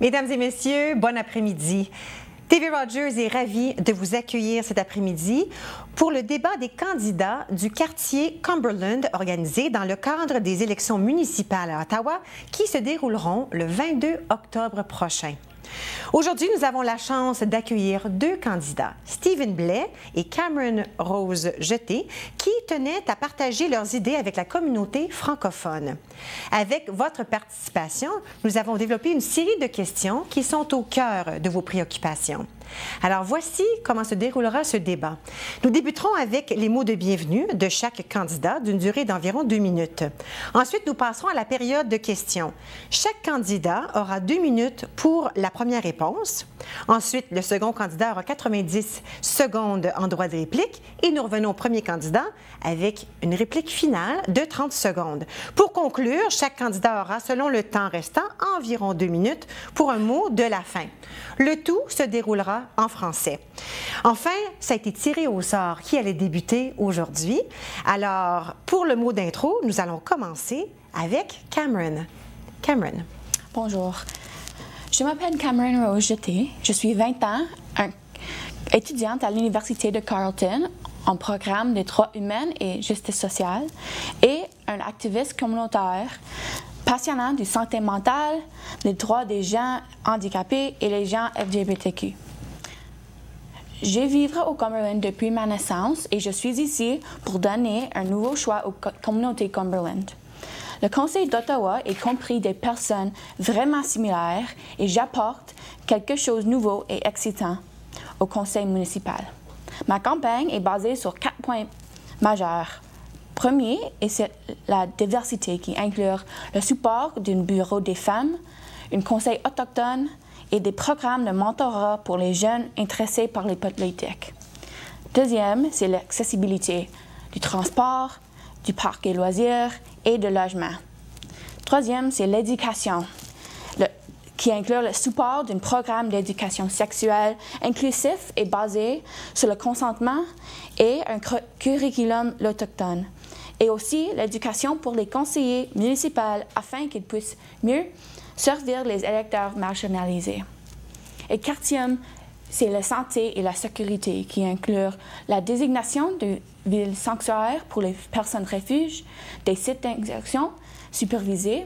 Mesdames et messieurs, bon après-midi. TV Rogers est ravi de vous accueillir cet après-midi pour le débat des candidats du quartier Cumberland organisé dans le cadre des élections municipales à Ottawa qui se dérouleront le 22 octobre prochain. Aujourd'hui, nous avons la chance d'accueillir deux candidats, Stephen Blais et Cameron Rose Jeté, qui tenaient à partager leurs idées avec la communauté francophone. Avec votre participation, nous avons développé une série de questions qui sont au cœur de vos préoccupations. Alors voici comment se déroulera ce débat. Nous débuterons avec les mots de bienvenue de chaque candidat d'une durée d'environ 2 minutes. Ensuite, nous passerons à la période de questions. Chaque candidat aura 2 minutes pour la première réponse. Ensuite, le second candidat aura 90 secondes en droit de réplique et nous revenons au premier candidat avec une réplique finale de 30 secondes. Pour conclure, chaque candidat aura, selon le temps restant, environ 2 minutes pour un mot de la fin. Le tout se déroulera en français. Enfin, ça a été tiré au sort qui allait débuter aujourd'hui. Alors, pour le mot d'intro, nous allons commencer avec Cameron. Cameron. Bonjour. Je m'appelle Cameron Rose Jeté. Je suis 20 ans, étudiante à l'Université de Carleton en programme des droits humains et justice sociale et un activiste communautaire passionnant de santé mentale, les droits des gens handicapés et les gens LGBTQ. Je vis au Cumberland depuis ma naissance et je suis ici pour donner un nouveau choix aux communautés Cumberland. Le Conseil d'Ottawa est compris des personnes vraiment similaires et j'apporte quelque chose de nouveau et excitant au Conseil municipal. Ma campagne est basée sur 4 points majeurs. Premier, c'est la diversité qui inclut le support d'un bureau des femmes, un conseil autochtone et des programmes de mentorat pour les jeunes intéressés par les politiques. Deuxième, c'est l'accessibilité du transport, du parc et loisirs et de logement. Troisième, c'est l'éducation, qui inclut le support d'un programme d'éducation sexuelle inclusif et basé sur le consentement et un curriculum autochtone. Et aussi l'éducation pour les conseillers municipaux afin qu'ils puissent mieux servir les électeurs marginalisés. Et quatrième, c'est la santé et la sécurité qui inclut la désignation de villes sanctuaires pour les personnes refuges, des sites d'injection supervisés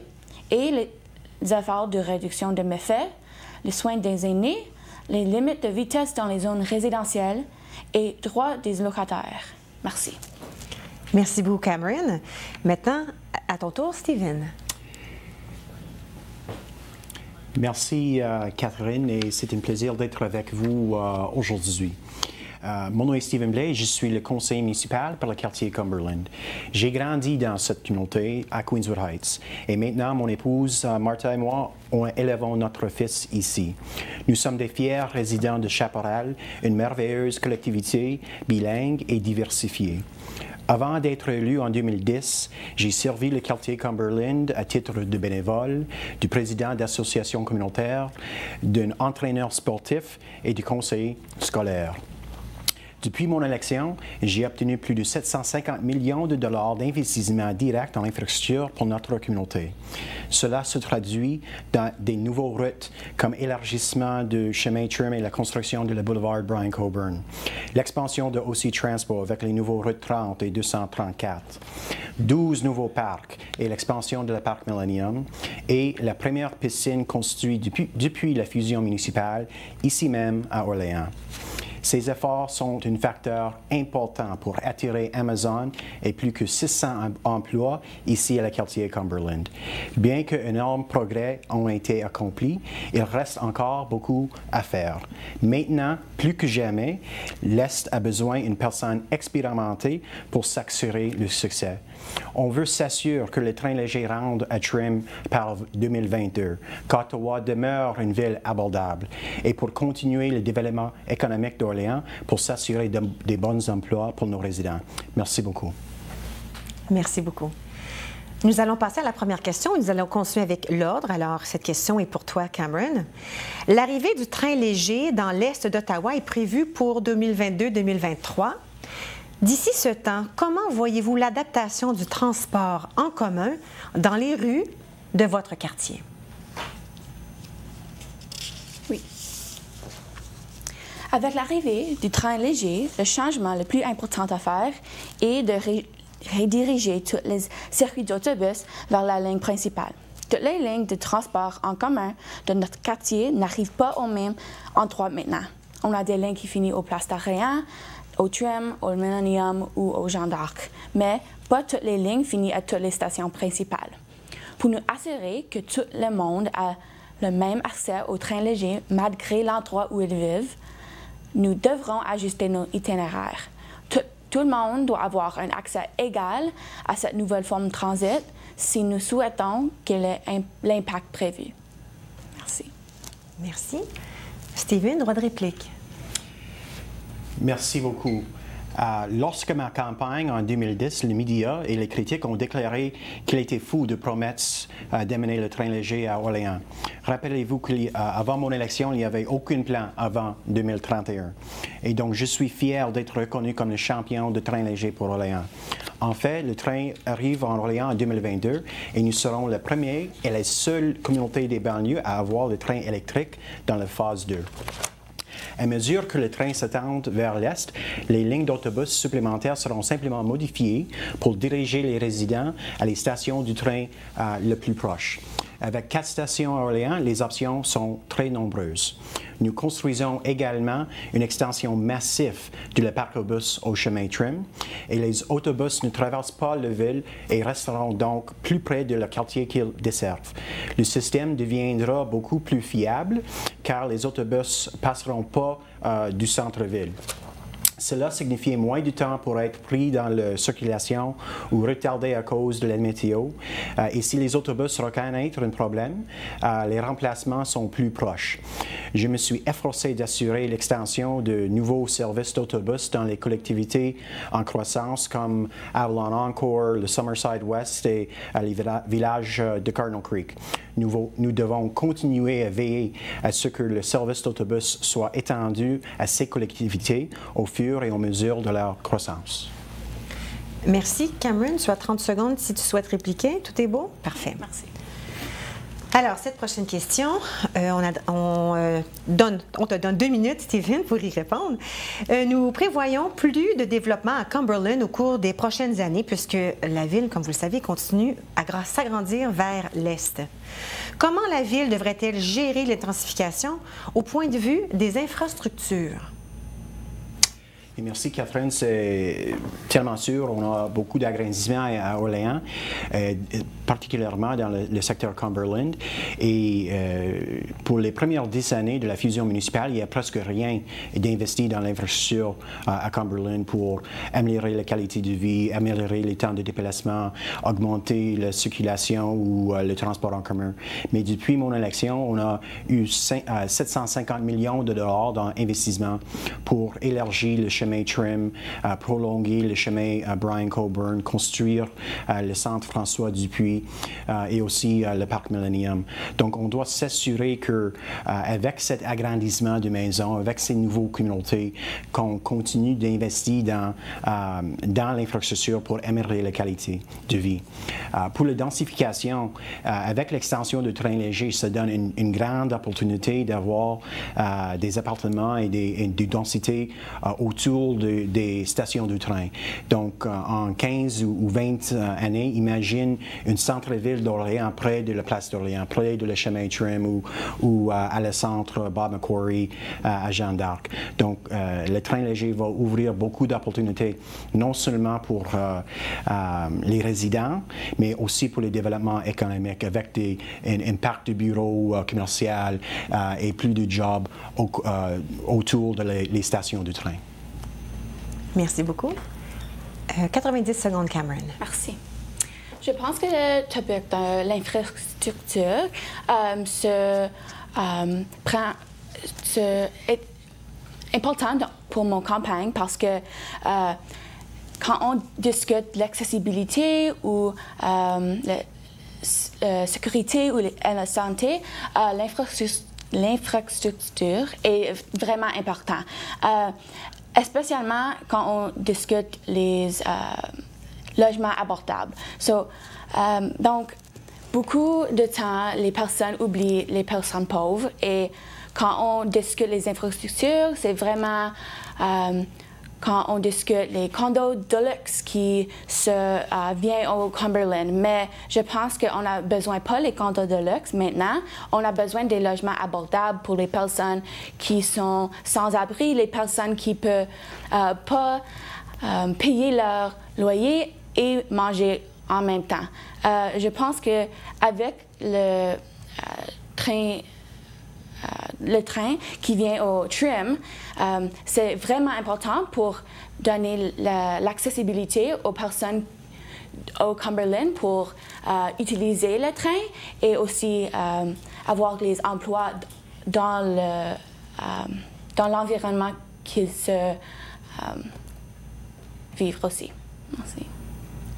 et les efforts de réduction de méfaits, les soins des aînés, les limites de vitesse dans les zones résidentielles et droits des locataires. Merci. Merci beaucoup, Cameron. Maintenant, à ton tour, Stephen. Merci, Catherine, et c'est un plaisir d'être avec vous aujourd'hui. Mon nom est Stephen Blais et je suis le conseiller municipal pour le quartier Cumberland. J'ai grandi dans cette communauté à Queenswood Heights et maintenant mon épouse Martha et moi élevons notre fils ici. Nous sommes des fiers résidents de Chaparral, une merveilleuse collectivité bilingue et diversifiée. Avant d'être élu en 2010, j'ai servi le quartier Cumberland à titre de bénévole, du président d'associations communautaires, d'un entraîneur sportif et du conseiller scolaire. Depuis mon élection, j'ai obtenu plus de 750 millions de dollars d'investissement direct en infrastructure pour notre communauté. Cela se traduit dans des nouvelles routes comme élargissement de chemin Trim et la construction de la boulevard Brian Coburn, l'expansion de OC Transport avec les nouveaux routes 30 et 234, 12 nouveaux parcs et l'expansion de la parc Millennium et la première piscine construite depuis la fusion municipale ici même à Orléans. Ces efforts sont un facteur important pour attirer Amazon et plus que 600 emplois ici à la quartier Cumberland. Bien qu'énormes progrès ont été accomplis, il reste encore beaucoup à faire. Maintenant, plus que jamais, l'Est a besoin d'une personne expérimentée pour s'assurer le succès. On veut s'assurer que les trains légers rendent à Trim par 2022, qu'Ottawa demeure une ville abordable et pour continuer le développement économique d'Orléans pour s'assurer des bons emplois pour nos résidents. Merci beaucoup. Merci beaucoup. Nous allons passer à la première question et nous allons continuer avec l'ordre. Alors, cette question est pour toi, Cameron. L'arrivée du train léger dans l'Est d'Ottawa est prévue pour 2022-2023. D'ici ce temps, comment voyez-vous l'adaptation du transport en commun dans les rues de votre quartier? Avec l'arrivée du train léger, le changement le plus important à faire est de rediriger tous les circuits d'autobus vers la ligne principale. Toutes les lignes de transport en commun de notre quartier n'arrivent pas au même endroit maintenant. On a des lignes qui finissent aux places d'Orléans, au Trim, au Millennium ou au Jeanne d'Arc, mais pas toutes les lignes finissent à toutes les stations principales. Pour nous assurer que tout le monde a le même accès au train léger malgré l'endroit où ils vivent, nous devrons ajuster nos itinéraires. Tout le monde doit avoir un accès égal à cette nouvelle forme de transit si nous souhaitons qu'elle ait l'impact prévu. Merci. Merci. Steven, droit de réplique. Merci beaucoup. Lorsque ma campagne en 2010, les médias et les critiques ont déclaré qu'il était fou de promettre d'amener le train léger à Orléans. Rappelez-vous qu'avant mon élection, il n'y avait aucun plan avant 2031. Et donc, je suis fier d'être reconnu comme le champion de train léger pour Orléans. En fait, le train arrive en Orléans en 2022 et nous serons la première et la seule communauté des banlieues à avoir le train électrique dans la phase 2. À mesure que le train s'étend vers l'est, les lignes d'autobus supplémentaires seront simplement modifiées pour diriger les résidents à les stations du train le plus proche. Avec 4 stations à Orléans, les options sont très nombreuses. Nous construisons également une extension massive de le parc au bus au chemin Trim et les autobus ne traversent pas la ville et resteront donc plus près de le quartier qu'ils desservent. Le système deviendra beaucoup plus fiable car les autobus ne passeront pas du centre-ville. Cela signifie moins de temps pour être pris dans la circulation ou retardé à cause de la météo. Et si les autobus reconnaissent un problème, les remplacements sont plus proches. Je me suis efforcé d'assurer l'extension de nouveaux services d'autobus dans les collectivités en croissance comme Avalon Encore, le Summerside West et les villages de Cardinal Creek. Nous devons continuer à veiller à ce que le service d'autobus soit étendu à ces collectivités au fur et à mesure de leur croissance. Merci. Cameron, tu as 30 secondes si tu souhaites répliquer. Tout est beau? Parfait. Merci. Alors, cette prochaine question, on te donne 2 minutes, Steven, pour y répondre. Nous prévoyons plus de développement à Cumberland au cours des prochaines années, puisque la ville, comme vous le savez, continue à s'agrandir vers l'est. Comment la ville devrait-elle gérer l'intensification au point de vue des infrastructures? Et merci Catherine, c'est tellement sûr, on a beaucoup d'agrandissements à Orléans, particulièrement dans le secteur Cumberland. Et pour les premières 10 années de la fusion municipale, il n'y a presque rien d'investi dans l'infrastructure à Cumberland pour améliorer la qualité de vie, améliorer les temps de déplacement, augmenter la circulation ou le transport en commun. Mais depuis mon élection, on a eu 750 millions de dollars dans investissement pour élargir le chemin Trim, prolonger le chemin Brian Coburn, construire le centre François Dupuis et aussi le parc Millennium. Donc, on doit s'assurer que avec cet agrandissement de maisons, avec ces nouvelles communautés, qu'on continue d'investir dans l'infrastructure pour améliorer la qualité de vie. Pour la densification, avec l'extension du train léger, ça donne une grande opportunité d'avoir des appartements et des densités autour des stations de train. Donc, en 15 ou 20 années, imagine une centre-ville d'Orléans près de la place d'Orléans, près de le chemin Trim ou à le centre Bob McQuarrie à Jeanne d'Arc. Donc, le train léger va ouvrir beaucoup d'opportunités, non seulement pour les résidents, mais aussi pour le développement économique, avec un parc de bureaux commerciaux et plus de jobs autour des stations de train. Merci beaucoup. 90 secondes, Cameron. Merci. Je pense que le topic de l'infrastructure est important pour mon campagne parce que quand on discute l'accessibilité ou la sécurité ou la santé, l'infrastructure est vraiment important. Especiellement quand on discute les logements abordables. Donc, beaucoup de temps, les personnes oublient les personnes pauvres et quand on discute les infrastructures, c'est vraiment quand on discute les condos de luxe qui viennent au Cumberland. Mais je pense qu'on n'a besoin pas les condos de luxe maintenant. On a besoin des logements abordables pour les personnes qui sont sans abri, les personnes qui ne peuvent pas payer leur loyer et manger en même temps. Je pense qu'avec le train qui vient au trim, c'est vraiment important pour donner l'accessibilité aux personnes au Cumberland pour utiliser le train et aussi avoir les emplois dans l'environnement qu'ils se vivent aussi. Merci.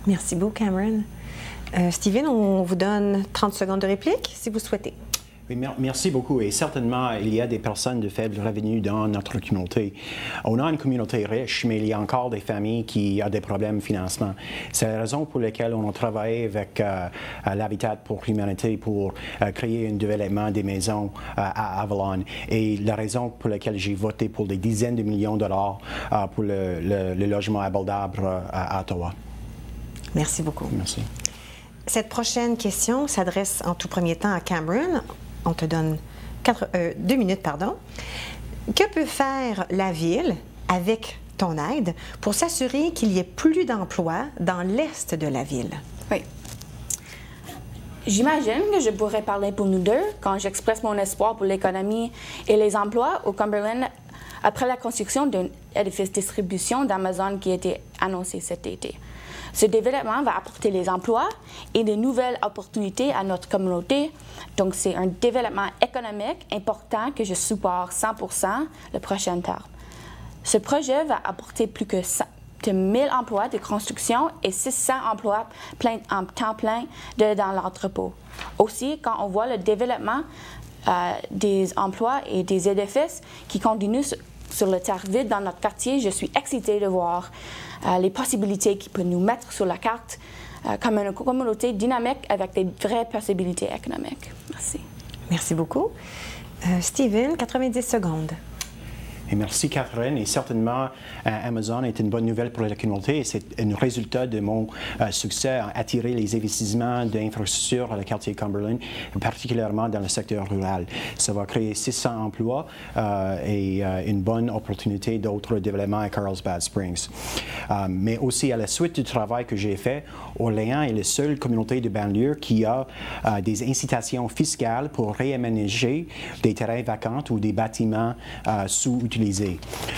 Merci beaucoup, Cameron. Steven, on vous donne 30 secondes de réplique, si vous souhaitez. Oui, merci beaucoup. Et certainement, il y a des personnes de faible revenu dans notre communauté. On a une communauté riche, mais il y a encore des familles qui ont des problèmes de financement. C'est la raison pour laquelle on a travaillé avec l'Habitat pour l'Humanité pour créer un développement des maisons à Avalon. Et la raison pour laquelle j'ai voté pour des dizaines de millions de dollars pour le logement abordable à Ottawa. Merci beaucoup. Merci. Cette prochaine question s'adresse en tout premier temps à Cameron. On te donne 2 minutes, pardon. Que peut faire la Ville, avec ton aide, pour s'assurer qu'il y ait plus d'emplois dans l'est de la Ville? Oui. J'imagine que je pourrais parler pour nous deux quand j'expresse mon espoir pour l'économie et les emplois au Cumberland après la construction d'un édifice de distribution d'Amazon qui a été annoncé cet été. Ce développement va apporter les emplois et de nouvelles opportunités à notre communauté. Donc, c'est un développement économique important que je supporte 100% le prochain terme. Ce projet va apporter plus que 1000 emplois de construction et 600 emplois en temps plein dans l'entrepôt. Aussi, quand on voit le développement des emplois et des édifices qui continuent sur le terre vide dans notre quartier, je suis excitée de voir les possibilités qui peuvent nous mettre sur la carte comme une communauté dynamique avec des vraies possibilités économiques. Merci. Merci beaucoup. Steven, 90 secondes. Et merci, Catherine. Et certainement, Amazon est une bonne nouvelle pour la communauté. Et c'est un résultat de mon succès à attirer les investissements d'infrastructures à le quartier Cumberland, particulièrement dans le secteur rural. Ça va créer 600 emplois et une bonne opportunité d'autres développements à Carlsbad Springs. Mais aussi, à la suite du travail que j'ai fait, Orléans est la seule communauté de banlieue qui a des incitations fiscales pour réaménager des terrains vacants ou des bâtiments sous-utilisés.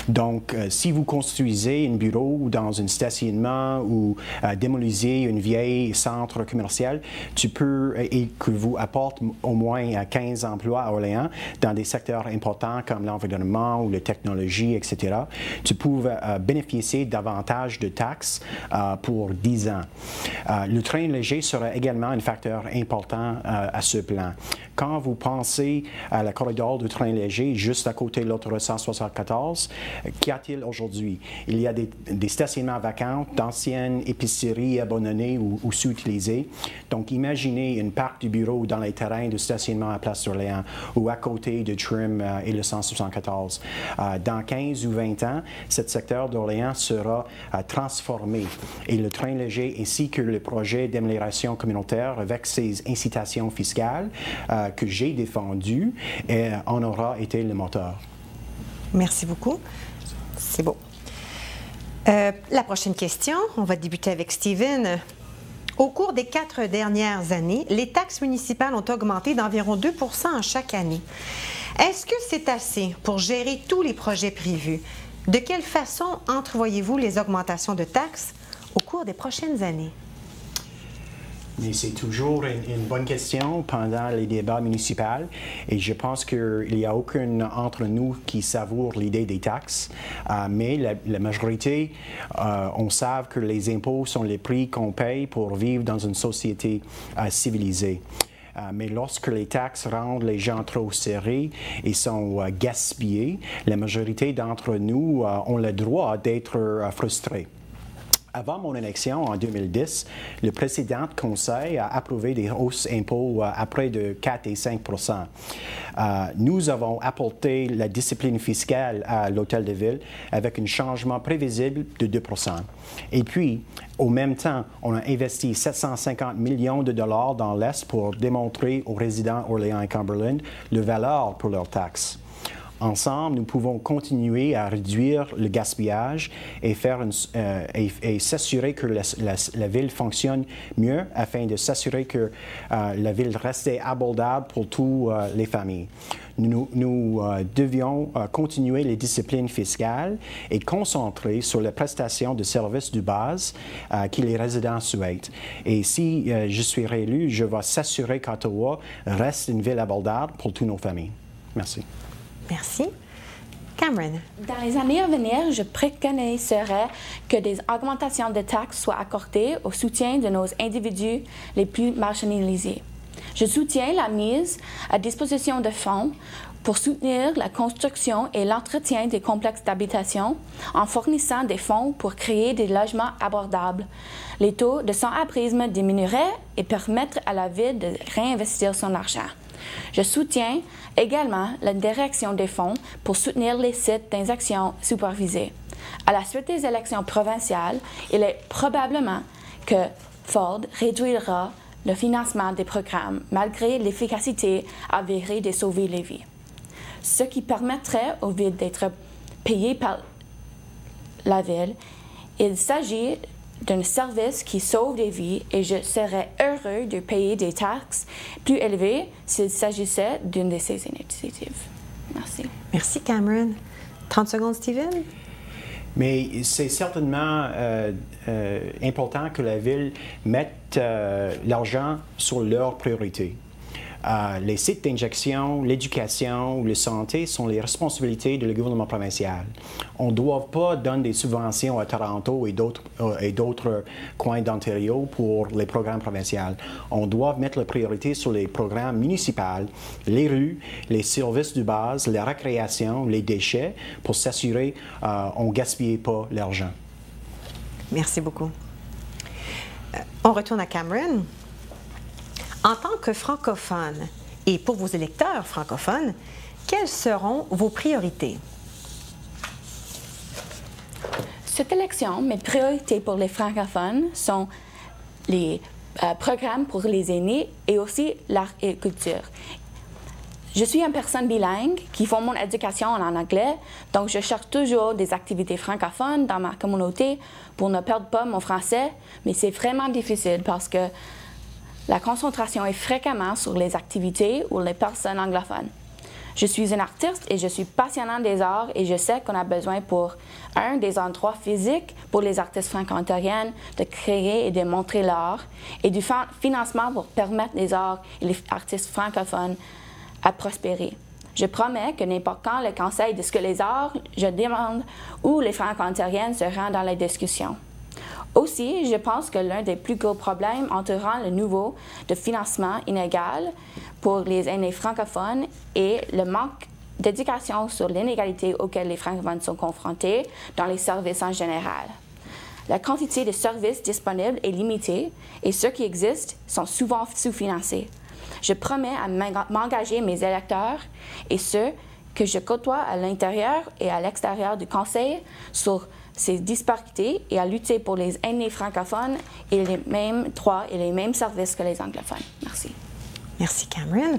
Donc, si vous construisez un bureau dans un stationnement ou démolissez un vieil centre commercial, et que vous apporte au moins 15 emplois à Orléans dans des secteurs importants comme l'environnement ou la technologie, etc., tu peux bénéficier davantage de taxes pour 10 ans. Le train léger sera également un facteur important à ce plan. Quand vous pensez à la corridor du train léger juste à côté de l'autoroute 174, qu'y a-t-il aujourd'hui? Il y a des stationnements vacants, d'anciennes épiceries abandonnées ou sous-utilisées. Donc, imaginez une parc du bureau dans les terrains de stationnement à Place d'Orléans ou à côté de Trim et le 174. Dans 15 ou 20 ans, ce secteur d'Orléans sera transformé et le train léger ainsi que le projet d'amélioration communautaire avec ses incitations fiscales que j'ai défendu en aura été le moteur. Merci beaucoup. C'est beau. La prochaine question, on va débuter avec Steven. Au cours des 4 dernières années, les taxes municipales ont augmenté d'environ 2 % chaque année. Est-ce que c'est assez pour gérer tous les projets prévus? De quelle façon entrevoyez-vous les augmentations de taxes au cours des prochaines années? Mais c'est toujours une bonne question pendant les débats municipaux et je pense qu'il n'y a aucun entre nous qui savoure l'idée des taxes, mais la majorité, on sait que les impôts sont les prix qu'on paye pour vivre dans une société civilisée. Mais lorsque les taxes rendent les gens trop serrés et sont gaspillés, la majorité d'entre nous ont le droit d'être frustrés. Avant mon élection en 2010, le précédent conseil a approuvé des hausses d'impôts à près de 4 et 5 Nous avons apporté la discipline fiscale à l'Hôtel de Ville avec un changement prévisible de 2 Et puis, au même temps, on a investi 750 millions de dollars dans l'Est pour démontrer aux résidents Orléans et Cumberland le valeur pour leurs taxes. Ensemble, nous pouvons continuer à réduire le gaspillage et s'assurer que la ville fonctionne mieux afin de s'assurer que la ville reste abordable pour toutes les familles. Nous devions continuer les disciplines fiscales et concentrer sur la prestation de services de base que les résidents souhaitent. Et si je suis réélu, je vais s'assurer qu'Ottawa reste une ville abordable pour toutes nos familles. Merci. Merci. Cameron. Dans les années à venir, je préconiserais que des augmentations de taxes soient accordées au soutien de nos individus les plus marginalisés. Je soutiens la mise à disposition de fonds pour soutenir la construction et l'entretien des complexes d'habitation en fournissant des fonds pour créer des logements abordables. Les taux de sans-abrisme diminueraient et permettraient à la ville de réinvestir son argent. Je soutiens également la direction des fonds pour soutenir les sites d'injection supervisés. À la suite des élections provinciales, il est probablement que Ford réduira le financement des programmes malgré l'efficacité avérée de sauver les vies, ce qui permettrait aux villes d'être payées par la ville. Il s'agit d'un service qui sauve des vies et je serais heureux de payer des taxes plus élevées s'il s'agissait d'une de ces initiatives. Merci. Merci, Cameron. 30 secondes, Stephen. Mais c'est certainement important que la Ville mette l'argent sur leurs priorités. Les sites d'injection, l'éducation, la santé sont les responsabilités du gouvernement provincial. On ne doit pas donner des subventions à Toronto et d'autres coins d'Ontario pour les programmes provinciaux. On doit mettre la priorité sur les programmes municipaux, les rues, les services de base, la récréation, les déchets, pour s'assurer qu'on ne gaspille pas l'argent. Merci beaucoup. On retourne à Cameron. En tant que francophone et pour vos électeurs francophones, quelles seront vos priorités? Cette élection, mes priorités pour les francophones sont les programmes pour les aînés et aussi l'art et culture. Je suis une personne bilingue qui fait mon éducation en anglais, donc je cherche toujours des activités francophones dans ma communauté pour ne perdre pas mon français, mais c'est vraiment difficile parce que la concentration est fréquemment sur les activités ou les personnes anglophones. Je suis une artiste et je suis passionnante des arts et je sais qu'on a besoin pour des endroits physiques pour les artistes franco-ontariennes de créer et de montrer l'art et du financement pour permettre les arts et les artistes francophones à prospérer. Je promets que n'importe quand le Conseil de ce que les arts, je demande où les franco-ontariennes se rendent dans les discussions. Aussi, je pense que l'un des plus gros problèmes entourant le niveau de financement inégal pour les aînés francophones est le manque d'éducation sur l'inégalité auquel les francophones sont confrontés dans les services en général. La quantité de services disponibles est limitée et ceux qui existent sont souvent sous-financés. Je promets à m'engager mes électeurs et ceux que je côtoie à l'intérieur et à l'extérieur du Conseil sur ces disparités et à lutter pour les aînés francophones et les mêmes droits et les mêmes services que les anglophones. Merci. Merci, Cameron.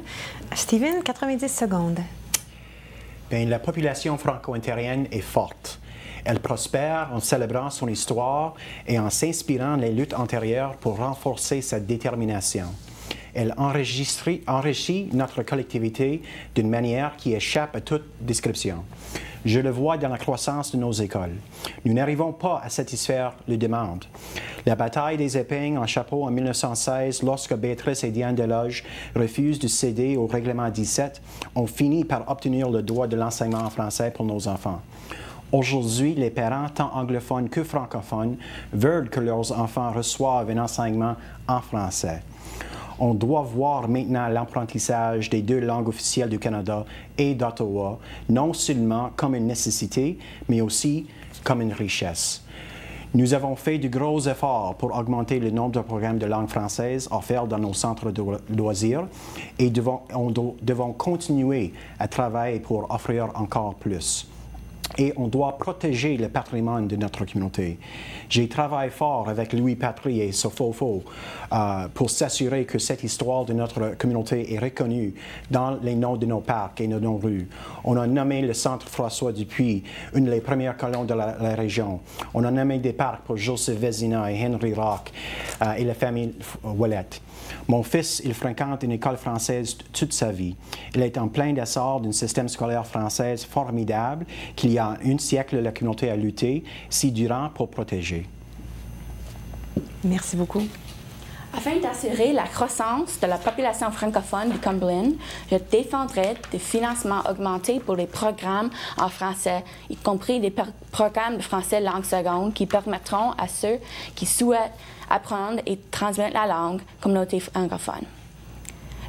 Stephen, 90 secondes. Bien, la population franco-ontarienne est forte. Elle prospère en célébrant son histoire et en s'inspirant des luttes antérieures pour renforcer sa détermination. Elle enrichit notre collectivité d'une manière qui échappe à toute description. Je le vois dans la croissance de nos écoles. Nous n'arrivons pas à satisfaire les demandes. La bataille des épingles en chapeau en 1916, lorsque Béatrice et Diane Desloges refusent de céder au règlement 17, ont fini par obtenir le droit de l'enseignement en français pour nos enfants. Aujourd'hui, les parents, tant anglophones que francophones, veulent que leurs enfants reçoivent un enseignement en français. On doit voir maintenant l'apprentissage des deux langues officielles du Canada et d'Ottawa, non seulement comme une nécessité, mais aussi comme une richesse. Nous avons fait de gros efforts pour augmenter le nombre de programmes de langue française offerts dans nos centres de loisirs et devons continuer à travailler pour offrir encore plus. Et on doit protéger le patrimoine de notre communauté. J'ai travaillé fort avec Louis Patry et Sofofo pour s'assurer que cette histoire de notre communauté est reconnue dans les noms de nos parcs et de nos rues. On a nommé le Centre François Dupuis, une des premières colonnes de la région. On a nommé des parcs pour Joseph Vézina et Henry Rock et la famille Ouellette. Mon fils, il fréquente une école française toute sa vie. Il est en plein essor d'un système scolaire français formidable qu'il y a un siècle, la communauté a lutté si durant pour protéger. Merci beaucoup. Afin d'assurer la croissance de la population francophone du Cumberland, je défendrai des financements augmentés pour les programmes en français, y compris des programmes de français langue seconde qui permettront à ceux qui souhaitent apprendre et transmettre la langue communauté francophone.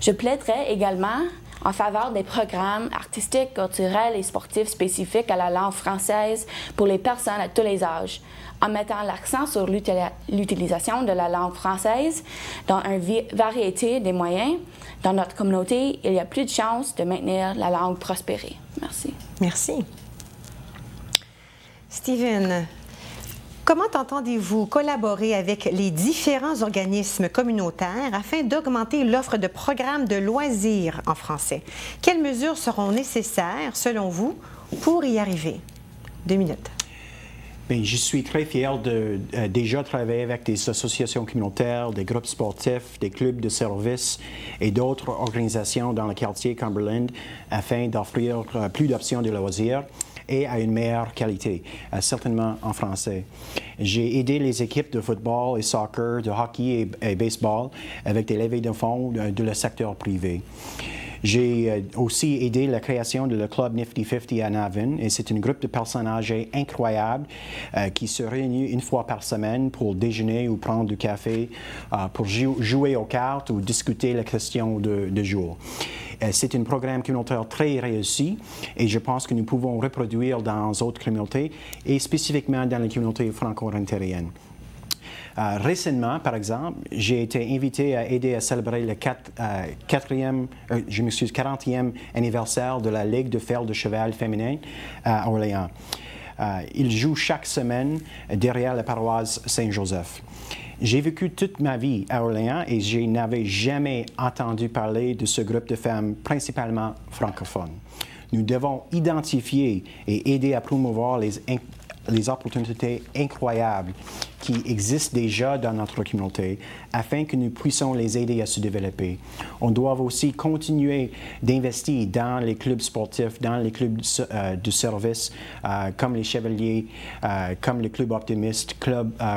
Je plaiderai également en faveur des programmes artistiques, culturels et sportifs spécifiques à la langue française pour les personnes à tous les âges, en mettant l'accent sur l'utilisation de la langue française dans une variété des moyens. Dans notre communauté, il y a plus de chances de maintenir la langue prospérer. Merci. Merci. Steven, comment entendez-vous collaborer avec les différents organismes communautaires afin d'augmenter l'offre de programmes de loisirs en français? Quelles mesures seront nécessaires, selon vous, pour y arriver? 2 minutes. Bien, je suis très fier de déjà travailler avec des associations communautaires, des groupes sportifs, des clubs de services et d'autres organisations dans le quartier Cumberland afin d'offrir plus d'options de loisirs et à une meilleure qualité, certainement en français. J'ai aidé les équipes de football et soccer, de hockey et baseball avec des levées de fonds de le secteur privé. J'ai aussi aidé la création de le club Nifty 50 à Navan et c'est un groupe de personnes âgées incroyables qui se réunit une fois par semaine pour déjeuner ou prendre du café, pour jouer aux cartes ou discuter la question de jour. C'est un programme communautaire très réussi et je pense que nous pouvons reproduire dans d'autres communautés et spécifiquement dans les communautés franco-ontariennes. Récemment, par exemple, j'ai été invité à aider à célébrer le 40e anniversaire de la Ligue de fer de cheval féminin à Orléans. Il joue chaque semaine derrière la paroisse Saint-Joseph. J'ai vécu toute ma vie à Orléans et je n'avais jamais entendu parler de ce groupe de femmes principalement francophones. Nous devons identifier et aider à promouvoir les opportunités incroyables qui existent déjà dans notre communauté afin que nous puissions les aider à se développer. On doit aussi continuer d'investir dans les clubs sportifs, dans les clubs de service comme les Chevaliers, comme le Club Optimiste,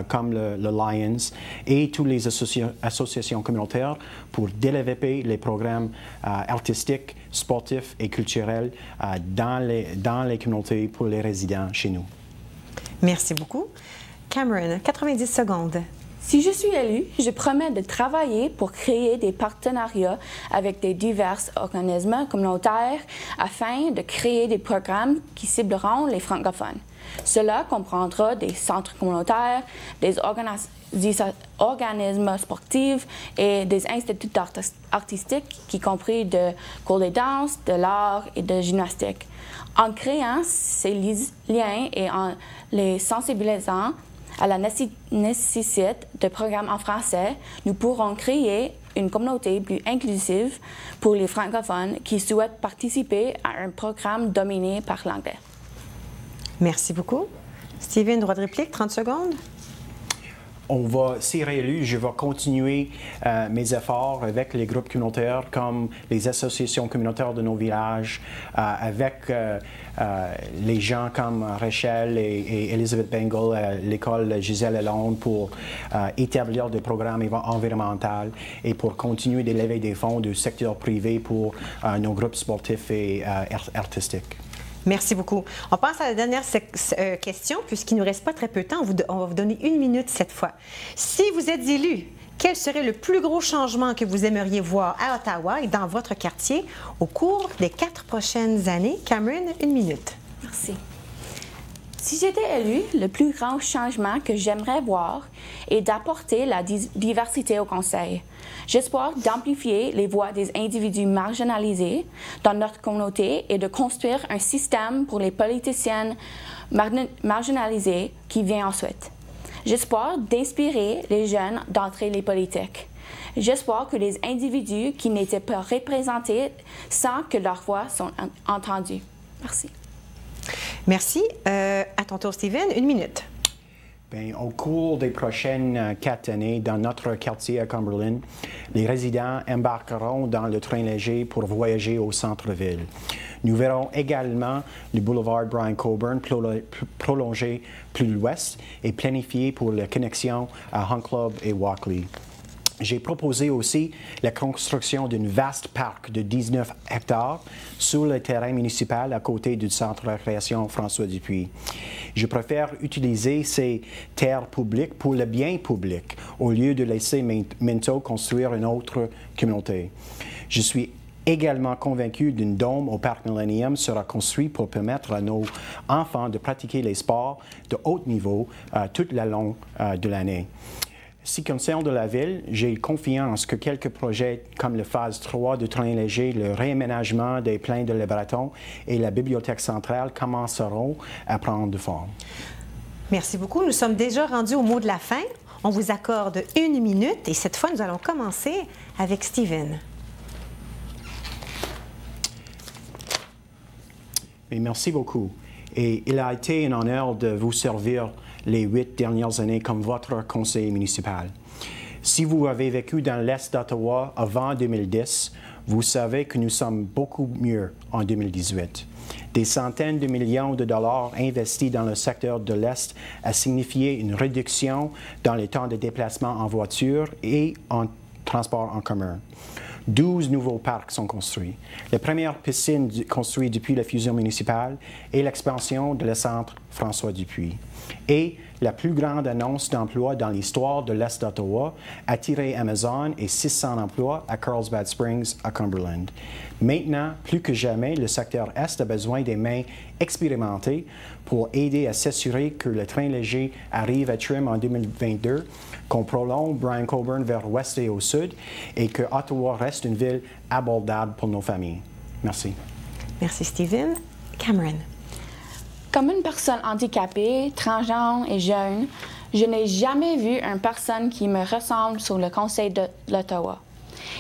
comme le Lions et toutes les associations communautaires pour développer les programmes artistiques, sportifs et culturels dans les communautés pour les résidents chez nous. Merci beaucoup. Cameron, 90 secondes. Si je suis élue, je promets de travailler pour créer des partenariats avec des divers organismes communautaires afin de créer des programmes qui cibleront les francophones. Cela comprendra des centres communautaires, des organismes sportifs et des instituts artistiques, y compris de cours de danse, de l'art et de gymnastique. En créant ces liens et en les sensibilisant à la nécessité de programmes en français, nous pourrons créer une communauté plus inclusive pour les francophones qui souhaitent participer à un programme dominé par l'anglais. Merci beaucoup. Steven, droit de réplique, 30 secondes. On va, si réélu, je vais continuer mes efforts avec les groupes communautaires comme les associations communautaires de nos villages, avec les gens comme Rachel et Elizabeth Bengal, l'école Gisèle Lalonde pour établir des programmes environnementaux et pour continuer d'élever des fonds du secteur privé pour nos groupes sportifs et artistiques. Merci beaucoup. On passe à la dernière question, puisqu'il ne nous reste pas très peu de temps. On va vous donner 1 minute cette fois. Si vous êtes élu, quel serait le plus gros changement que vous aimeriez voir à Ottawa et dans votre quartier au cours des 4 prochaines années? Cameron, 1 minute. Merci. Si j'étais élu, le plus grand changement que j'aimerais voir est d'apporter la diversité au Conseil. J'espère d'amplifier les voix des individus marginalisés dans notre communauté et de construire un système pour les politiciennes marginalisées qui vient ensuite. J'espère d'inspirer les jeunes d'entrer les politiques. J'espère que les individus qui n'étaient pas représentés sentent que leurs voix sont entendues. Merci. Merci. À ton tour, Steven, 1 minute. Bien, au cours des prochaines 4 années, dans notre quartier à Cumberland, les résidents embarqueront dans le train léger pour voyager au centre-ville. Nous verrons également le boulevard Brian Coburn prolongé plus l'ouest et planifié pour la connexion à Hunt Club et Walkley. J'ai proposé aussi la construction d'un vaste parc de 19 hectares sur le terrain municipal à côté du centre de récréation François Dupuis. Je préfère utiliser ces terres publiques pour le bien public au lieu de laisser Minto construire une autre communauté. Je suis également convaincu qu'un dôme au Parc Millennium sera construit pour permettre à nos enfants de pratiquer les sports de haut niveau tout le long de l'année. Si concerne de la ville, j'ai confiance que quelques projets comme la phase 3 du train léger, le réaménagement des plaines de Lebreton et la bibliothèque centrale commenceront à prendre forme. Merci beaucoup. Nous sommes déjà rendus au mot de la fin. On vous accorde 1 minute et cette fois, nous allons commencer avec Steven. Et merci beaucoup. Et il a été un honneur de vous servir les 8 dernières années comme votre conseiller municipal. Si vous avez vécu dans l'Est d'Ottawa avant 2010, vous savez que nous sommes beaucoup mieux en 2018. Des centaines de millions de dollars investis dans le secteur de l'Est a signifié une réduction dans les temps de déplacement en voiture et en transport en commun. 12 nouveaux parcs sont construits. La première piscine construite depuis la fusion municipale et l'expansion de le centre François Dupuis. Et la plus grande annonce d'emploi dans l'histoire de l'Est d'Ottawa, attirer Amazon et 600 emplois à Carlsbad Springs, à Cumberland. Maintenant, plus que jamais, le secteur Est a besoin des mains expérimentées pour aider à s'assurer que le train léger arrive à Trim en 2022, qu'on prolonge Brian Coburn vers l'ouest et au sud, et que Ottawa reste une ville abordable pour nos familles. Merci. Merci, Steven. Cameron. Comme une personne handicapée, transgenre et jeune, je n'ai jamais vu une personne qui me ressemble sur le Conseil de l'Ottawa.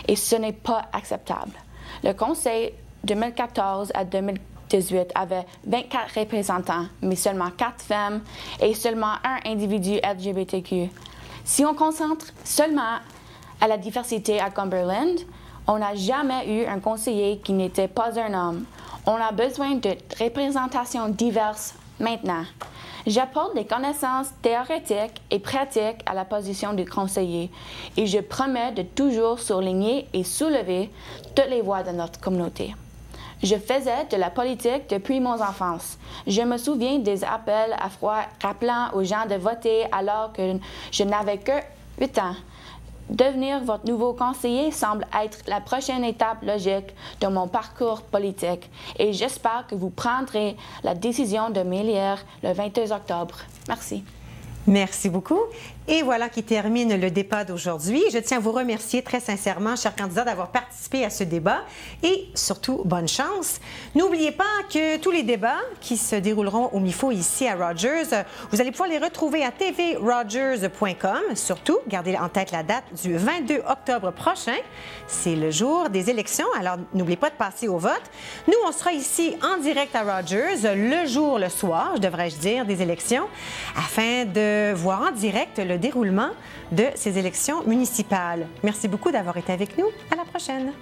Et ce n'est pas acceptable. Le Conseil 2014 à 2018 avait 24 représentants, mais seulement 4 femmes et seulement 1 individu LGBTQ. Si on concentre seulement à la diversité à Cumberland, on n'a jamais eu un conseiller qui n'était pas un homme. On a besoin de représentations diverses maintenant. J'apporte des connaissances théoriques et pratiques à la position du conseiller et je promets de toujours souligner et soulever toutes les voix de notre communauté. Je faisais de la politique depuis mon enfance. Je me souviens des appels à froid rappelant aux gens de voter alors que je n'avais que 8 ans. Devenir votre nouveau conseiller semble être la prochaine étape logique de mon parcours politique et j'espère que vous prendrez la décision de m'élire le 22 octobre. Merci. Merci beaucoup. Et voilà qui termine le débat d'aujourd'hui. Je tiens à vous remercier très sincèrement, chers candidats, d'avoir participé à ce débat et surtout, bonne chance. N'oubliez pas que tous les débats qui se dérouleront au MIFO ici à Rogers, vous allez pouvoir les retrouver à tvrogers.com. Surtout, gardez en tête la date du 22 octobre prochain. C'est le jour des élections, alors n'oubliez pas de passer au vote. Nous, on sera ici en direct à Rogers, le jour, le soir, devrais-je dire, des élections, afin de voir en direct le déroulement de ces élections municipales. Merci beaucoup d'avoir été avec nous. À la prochaine.